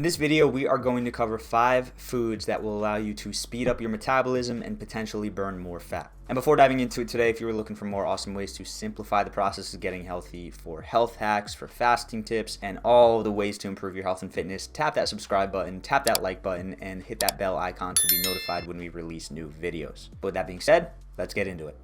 In this video, we are going to cover 5 foods that will allow you to speed up your metabolism and potentially burn more fat. And before diving into it today, if you were looking for more awesome ways to simplify the process of getting healthy, for health hacks, for fasting tips, and all the ways to improve your health and fitness, tap that subscribe button, tap that like button, and hit that bell icon to be notified when we release new videos. But with that being said, let's get into it.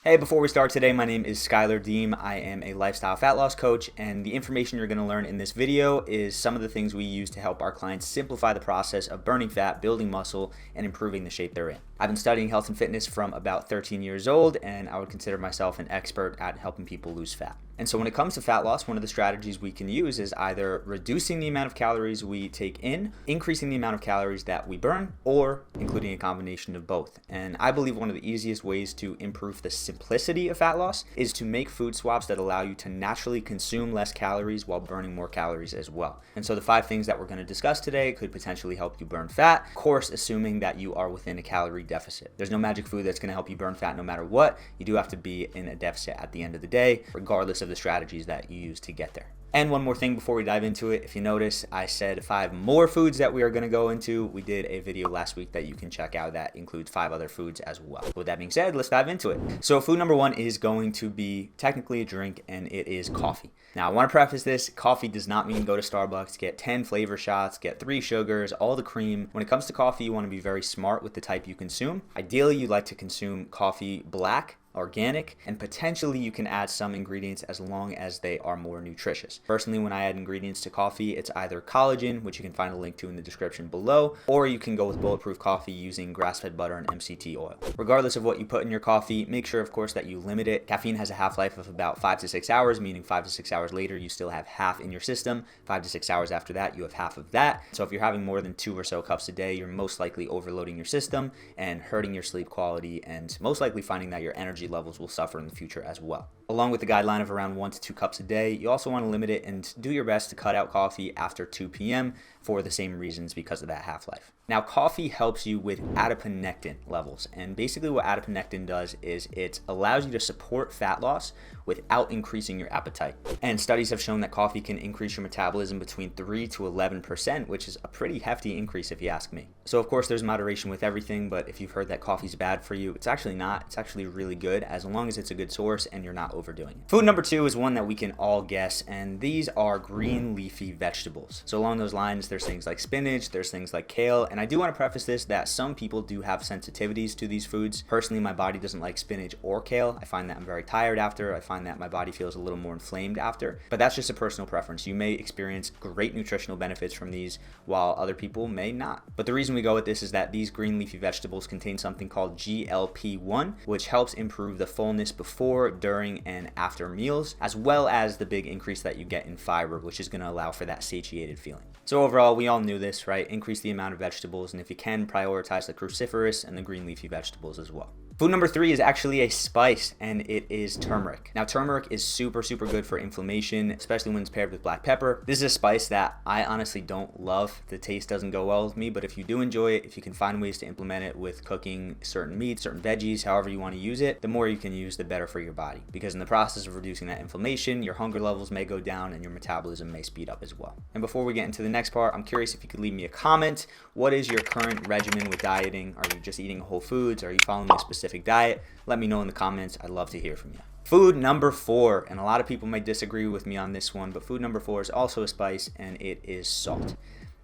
Hey, before we start today, my name is Schuyler Diehm. I am a lifestyle fat loss coach, and the information you're going to learn in this video is some of the things we use to help our clients simplify the process of burning fat, building muscle, and improving the shape they're in. I've been studying health and fitness from about 13 years old, and I would consider myself an expert at helping people lose fat. And so when it comes to fat loss, one of the strategies we can use is either reducing the amount of calories we take in, increasing the amount of calories that we burn, or including a combination of both. And I believe one of the easiest ways to improve the simplicity of fat loss is to make food swaps that allow you to naturally consume less calories while burning more calories as well. And so the 5 things that we're going to discuss today could potentially help you burn fat, of course, assuming that you are within a calorie deficit. There's no magic food that's going to help you burn fat no matter what. You do have to be in a deficit at the end of the day, regardless of the strategies that you use to get there. And one more thing before we dive into it, if you notice, I said 5 more foods that we are going to go into. We did a video last week that you can check out that includes 5 other foods as well. With that being said, let's dive into it. So food number 1 is going to be technically a drink, and it is coffee. Now, I want to preface this, coffee does not mean go to Starbucks, get 10 flavor shots, get 3 sugars, all the cream. When it comes to coffee, you want to be very smart with the type you consume. Ideally, you like to consume coffee black, organic, and potentially you can add some ingredients as long as they are more nutritious. Personally, when I add ingredients to coffee, it's either collagen, which you can find a link to in the description below, or you can go with bulletproof coffee using grass-fed butter and MCT oil. Regardless of what you put in your coffee, make sure, of course, that you limit it. Caffeine has a half-life of about 5 to 6 hours, meaning 5 to 6 hours later, you still have half in your system. 5 to 6 hours after that, you have half of that. So if you're having more than 2 or so cups a day, you're most likely overloading your system and hurting your sleep quality, and most likely finding that your energy levels will suffer in the future as well. Along with the guideline of around 1 to 2 cups a day, you also want to limit it and do your best to cut out coffee after 2 p.m. for the same reasons because of that half-life. Now, coffee helps you with adiponectin levels, and basically what adiponectin does is it allows you to support fat loss without increasing your appetite. And studies have shown that coffee can increase your metabolism between 3 to 11%, which is a pretty hefty increase if you ask me. So of course there's moderation with everything, but if you've heard that coffee's bad for you, it's actually not. It's actually really good as long as it's a good source and you're not overdoing it. Food number 2 is one that we can all guess, and these are green leafy vegetables. So along those lines, there's things like spinach, there's things like kale, and I do want to preface this that some people do have sensitivities to these foods. Personally, my body doesn't like spinach or kale. I find that I'm very tired after. I find that my body feels a little more inflamed after, but that's just a personal preference. You may experience great nutritional benefits from these while other people may not. But the reason we go with this is that these green leafy vegetables contain something called GLP-1, which helps improve the fullness before, during, and after meals, as well as the big increase that you get in fiber, which is going to allow for that satiated feeling. So overall, we all knew this, right? Increase the amount of vegetables, and if you can, prioritize the cruciferous and the green leafy vegetables as well. Food number 3 is actually a spice, and it is turmeric. Now, turmeric is super good for inflammation, especially when it's paired with black pepper. This is a spice that I honestly don't love. The taste doesn't go well with me, but if you do enjoy it, if you can find ways to implement it with cooking certain meats, certain veggies, however you want to use it, the more you can use, the better for your body. Because in the process of reducing that inflammation, your hunger levels may go down and your metabolism may speed up as well. And before we get into the next part, I'm curious if you could leave me a comment. What is your current regimen with dieting? Are you just eating whole foods? Are you following a specific diet? Let me know in the comments. I'd love to hear from you. Food number 4, and a lot of people may disagree with me on this one, but food number 4 is also a spice, and it is salt.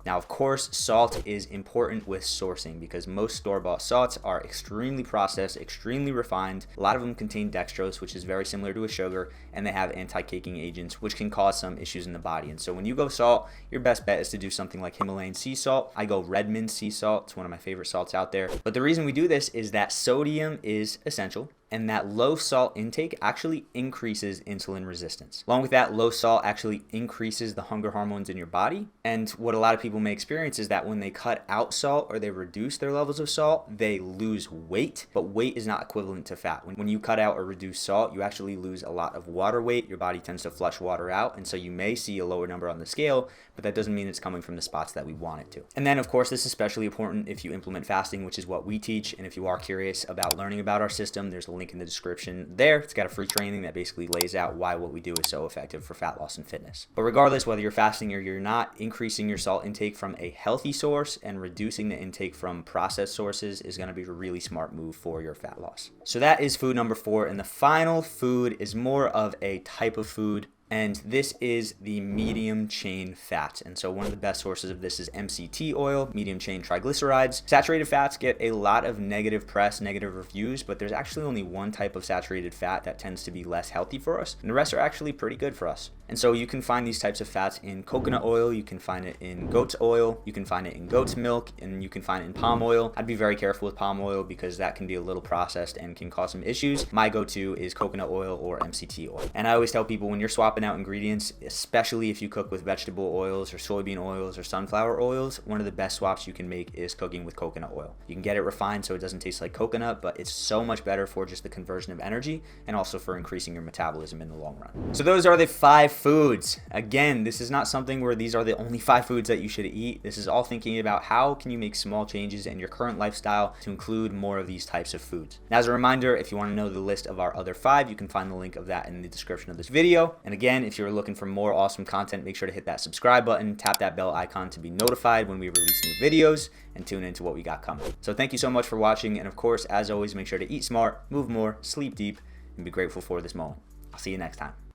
Now, of course, salt is important with sourcing because most store-bought salts are extremely processed, extremely refined. A lot of them contain dextrose, which is very similar to a sugar, and they have anti-caking agents, which can cause some issues in the body. And so when you go salt, your best bet is to do something like Himalayan sea salt. I go Redmond sea salt. It's one of my favorite salts out there. But the reason we do this is that sodium is essential, and that low salt intake actually increases insulin resistance. Along with that, low salt actually increases the hunger hormones in your body. And what a lot of people may experience is that when they cut out salt or they reduce their levels of salt, they lose weight, but weight is not equivalent to fat. When you cut out or reduce salt, you actually lose a lot of water weight. Your body tends to flush water out, and so you may see a lower number on the scale, but that doesn't mean it's coming from the spots that we want it to. And then, of course, this is especially important if you implement fasting, which is what we teach. And if you are curious about learning about our system, there's a link in the description there. It's got a free training that basically lays out why what we do is so effective for fat loss and fitness. But regardless, whether you're fasting or you're not, increasing your salt intake from a healthy source and reducing the intake from processed sources is going to be a really smart move for your fat loss. So that is food number 4. And the final food is more of a type of food, and this is the medium chain fat. And so one of the best sources of this is MCT oil, medium chain triglycerides. Saturated fats get a lot of negative press, negative reviews, but there's actually only one type of saturated fat that tends to be less healthy for us, and the rest are actually pretty good for us. And so you can find these types of fats in coconut oil, you can find it in goat's oil, you can find it in goat's milk, and you can find it in palm oil. I'd be very careful with palm oil because that can be a little processed and can cause some issues. My go-to is coconut oil or MCT oil. And I always tell people, when you're swapping out ingredients, especially if you cook with vegetable oils or soybean oils or sunflower oils, one of the best swaps you can make is cooking with coconut oil. You can get it refined so it doesn't taste like coconut, but it's so much better for just the conversion of energy and also for increasing your metabolism in the long run. So those are the 5 foods. Again, this is not something where these are the only 5 foods that you should eat. This is all thinking about how can you make small changes in your current lifestyle to include more of these types of foods. Now, as a reminder, if you want to know the list of our other 5, you can find the link of that in the description of this video. And again, if you're looking for more awesome content, make sure to hit that subscribe button, tap that bell icon to be notified when we release new videos, and tune into what we got coming. So thank you so much for watching, and of course, as always, make sure to eat smart, move more, sleep deep, and be grateful for this moment. I'll see you next time.